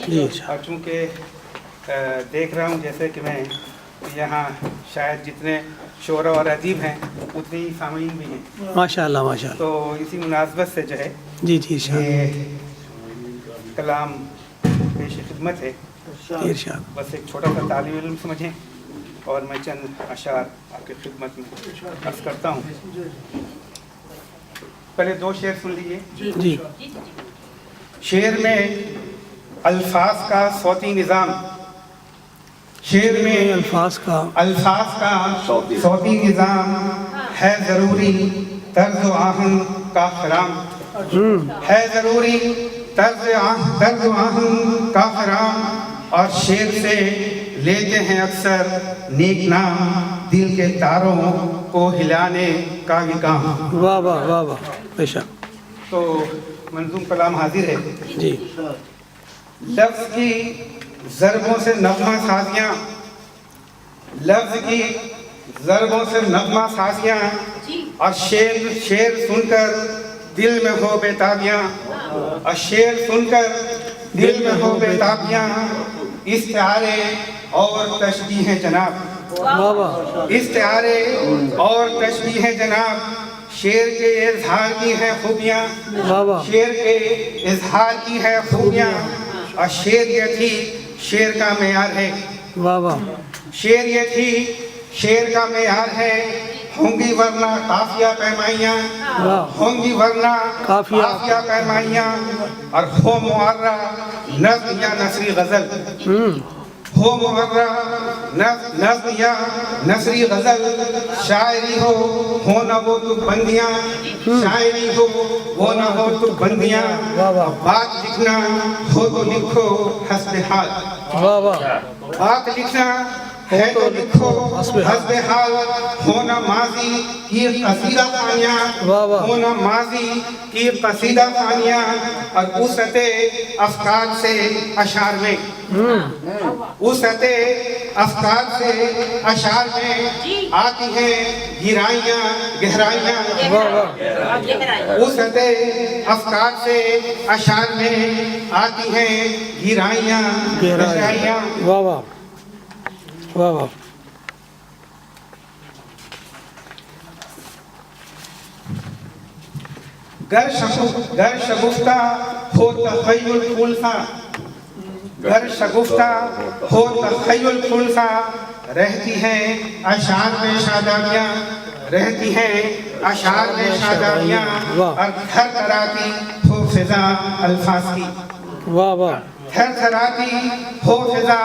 جی اور چونکہ دیکھ رہا ہوں جیسے کہ میں یہاں شاید جتنے شعراء اور ادیب ہیں اتنے ہی سامعین بھی ہیں، ماشاء اللہ ماشاء اللہ. تو اسی مناسبت سے جو ہے جی جی ارشاد یہ کلام پیش خدمت ہے. ارشاد. بس ایک چھوٹا سا طالب علم سمجھیں اور میں چند اشعار آپ کی خدمت میں عرض کرتا ہوں. پہلے دو شعر سن لیجیے. جی شعر میں الفاظ کا صوتی نظام، شعر میں الفاظ کا صوتی نظام ہے ضروری طرز و آہنگ کا احترام، ہے ضروری طرز و آہنگ کا احترام، اور شعر سے لیتے ہیں اکثر نیک نام دل کے تاروں کو ہلانے کا بھی کام. واہ واہ واہ واہ بے شک. تو منظوم کلام حاضر ہے. جی لفظ کی ضربوں سے نغمہ سازیاں، لفظ کی ضربوں سے نغمہ سازیاں، اور شعر سن کر دل میں ہو بیتابیاں، اور شعر سن کر دل میں ہو بیتابیاں، استعارے اور تشبیہ جناب، واہ واہ استعارے اور تشبیہ جناب، شعر کے اظہار کی ہے خوبیاں، واہ واہ شعر کے اظہار کی ہے خوبیاں، اور شعر یہ تھی شعر کا معیار ہے، واہ واہ شعر یہ تھی شعر کا معیار ہے، ہوں گی ورنہ قافیہ پیمائیاں، ہوں گی ورنہ قافیہ پیمائیاں، اور ہو معرہ نظم یا نثری غزل، ہو معرہ نظم یا نثری غزل، شاعری ہو نہ وہ تو بندیاں، شاعری ہو نہ ہو تو بندیاں، بات لکھنا ہو تو لکھو حسب حال، واہ واہ بات لکھنا ہے تو لکھو حسب حال، ہونا ماضی کی قصیدہ ثانیہ، ہونا ماضی کی قصیدہ ثانیہ، اور وسعت افکار سے اشعار میں، وسعت افکار سے اشعار میں آتی ہیں گہرائیاں گہرائیاں، وسعت افکار سے اشعار میں آتی ہیں گہرائیاں گہرائیاں. واہ واہ واہ واہ. گر شگفتہ ہو تخیل پھول سا، گر شگفتہ ہو تخیل پھول سا، رہتی ہیں اشعار میں شادابیاں، رہتی ہیں اشعار میں شادابیاں، اور تھر تھراتی ہو فضا الفاظ کی، واہ واہ تھر تھراتی ہو فضا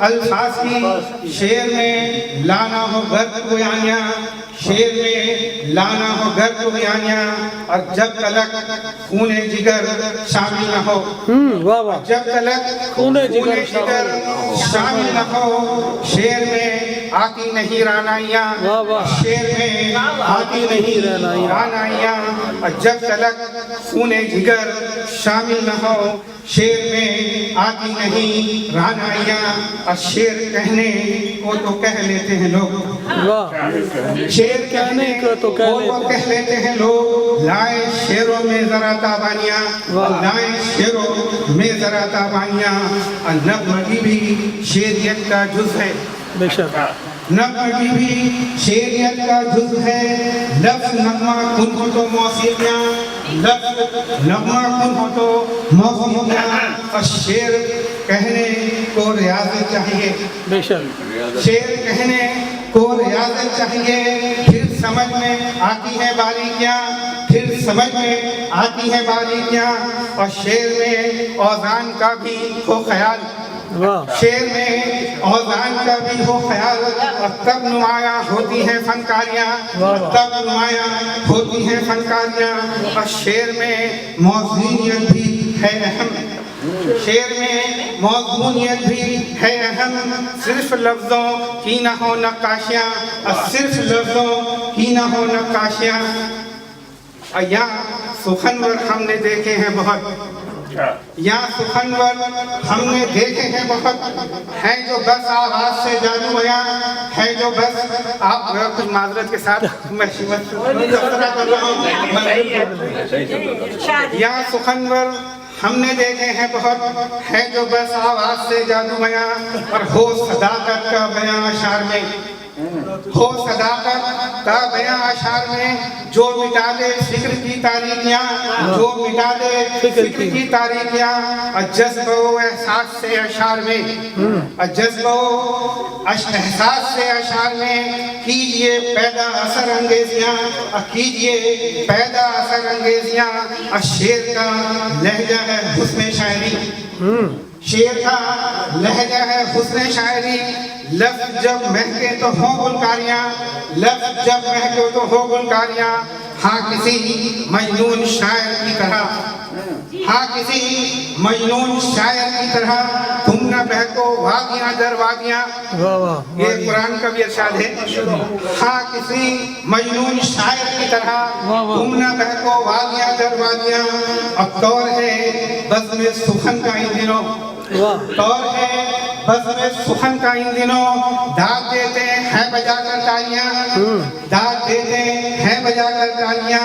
الفاظ کی، شعر میں لانا ہو غرق بیانیاں، شعر میں لانا ہو غرق بیانیاں، اور جب تلک خون جگر شامل نہ ہو، واہ واہ جب تلک خون جگر شامل نہ ہو، شعر میں آتی نہیں رانائیاں، شعر میں آتی نہیں رانائیاں، اور جب تلک خون جگر شامل نہ ہو، شعر میں آتی نہیں رانائیاں، اور شعر کہنے کو تو کہہ لیتے ہیں لوگ، شعر کہنے کو تو کہہ لیتے ہیں لوگ، لائے شعروں میں ذرا تابانیاں، لائے شعروں میں ذرا تابانیاں، اور نغمہ بھی شعریت کا جز ہے، بے شک نغمہ بھی شعریت کا جز ہے، لفظ نغمہ کن ہو تو موسیقیاں، لفظ نغمہ کن ہو تو موسیقیاں، اور شعر کہنے کو ریاضت چاہیے، بے شک شعر کہنے کو ریاضت چاہیے، پھر سمجھ میں آتی ہے باریکیاں، پھر سمجھ میں آتی ہے باریکیاں، اور شعر میں اوزان کا بھی ہو خیال، شعر میں اوزان کا بھی ہو خیال، اور تب نمایاں ہوتی ہیں فنکاریاں، تب نمایاں ہوتی ہیں فنکاریاں، اور شعر میں موضوعیت بھی ہے اہم، شعر میں موضوعیت بھی ہے اہم، صرف لفظوں کی نہ ہو نقاشیاں، اور صرف لفظوں کی نہ ہو نقاشیاں. یہاں سخنور ہم نے دیکھے ہیں بہت، یہاں سخنور ہم نے دیکھے ہیں بہت، ہیں جو بس آواز سے جادو بیاں، ہے جو بس آپ کچھ معذرت کے ساتھ میں کر رہا ہوں. یہاں سخنور ہم نے دیکھے ہیں بہت ہے جو بس آواز سے جادو بیاں اور ہو صداقت کا بیاں اشعار میں، ہو صداقت کا بیاں اشعار میں، جو مٹا دے فکر کی تاریکیاں، جو مٹا دے فکر کی تاریکیاں، اور جذب و احساس سے اشعار میں، اور جذب و احساس سے اشعار میں کیجئے پیدا اثر انگیزیاں، اور کیجئے پیدا اثر انگیزیاں، اور شعر کا لہجہ ہے حسن شاعری، شعر کا لہجہ ہے حسن شاعری، لفظ جب مہکے تو ہوں گلکاریاں، لفظ جب مہکے تو ہوں گلکاریاں، ہاں کسی مجنون شاعر کی طرح، ہاں کسی مجنون شاعر کی طرح تم نہ بہکو وادیاں در وادیاں، واہ واہ، یہ قرآن کا بھی ارشاد ہے، ہاں کسی مجنون شاعر کی طرح تم نہ بہکو وادیاں در وادیاں، اب دور ہے بزم سخن کا ان دنوں، واہ، دور ہے بزم سخن کا ان دنوں، داد دیتے ہیں بجا کر تالیاں، داد دیتے ہیں بجا کر تالیاں،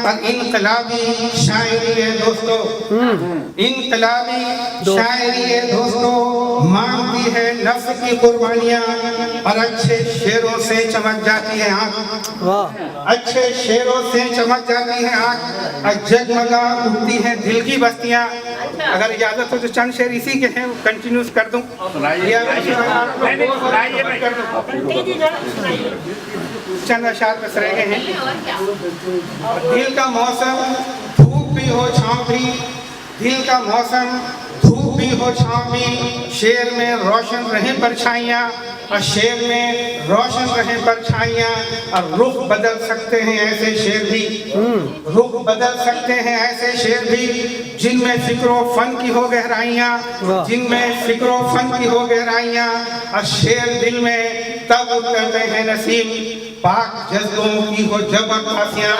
اور انقلابی شاعری ہے دوستو، انقلابی شاعری ہے دوستو، مانگتی ہے نفس کی قربانیاں، اور اچھے شعروں سے چمک جاتی ہے آنکھ، واہ، اچھے شعروں سے چمک جاتی ہے آنکھ، اور جگمگا اٹھتی ہیں دل کی بستیاں۔ اگر اجازت ہو تو چند شعر اسی کے ہیں، کنٹینیوز کر دوں، چند اشعار بس رہ گئے ہیں۔ دل کا موسم دھوپ بھی ہو چھاؤں بھی، دل کا موسم دھوپ بھی ہو چھاؤں بھی، شعر میں روشن رہیں پرچھائیاں، اور شعر میں روشن رہیں پرچھائیاں، اور رخ بدل سکتے ہیں ایسے شعر بھی، رخ بدل سکتے ہیں ایسے شعر بھی، جن میں فکر و فن کی ہو گہرائیاں، جن میں فکر و فن کی ہو گہرائیاں، اور شعر دل میں تب اترتے ہیں نسیم، پاک جذبوں کی ہو جب عکاسیاں،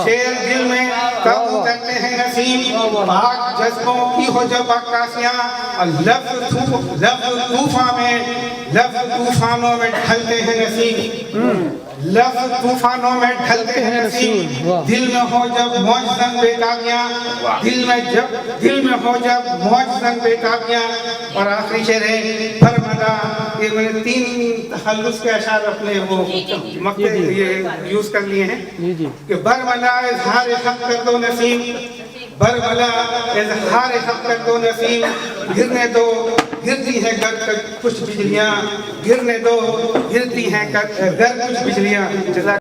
شعر دل میں تب اترتے ہیں نسیم، پاک جذبوں کی ہو جب عکاسیاں، اور لفظ طوفانوں میں ڈھلتے ہیں نسیم، لفظ طوفانوں میں ڈھلتے ہیں نسیم، دل میں ہو جب موج زن بے تابیاں، دل میں ہو جب موج زن بے تابیاں۔ اور آخری شعر ہے برملا، یہ میں نے 3 تخلص کے اشعار اپنے وہ مقطع یہ یوز کر لیے ہیں کہ برملا اظہار حق کر دو نسیم، برملا اظہار حق کر دو نسیم، گرنے دو گرتی ہیں گر کچھ بجلیاں، گرنے دو گرتی ہیں گر کچھ بجلیاں۔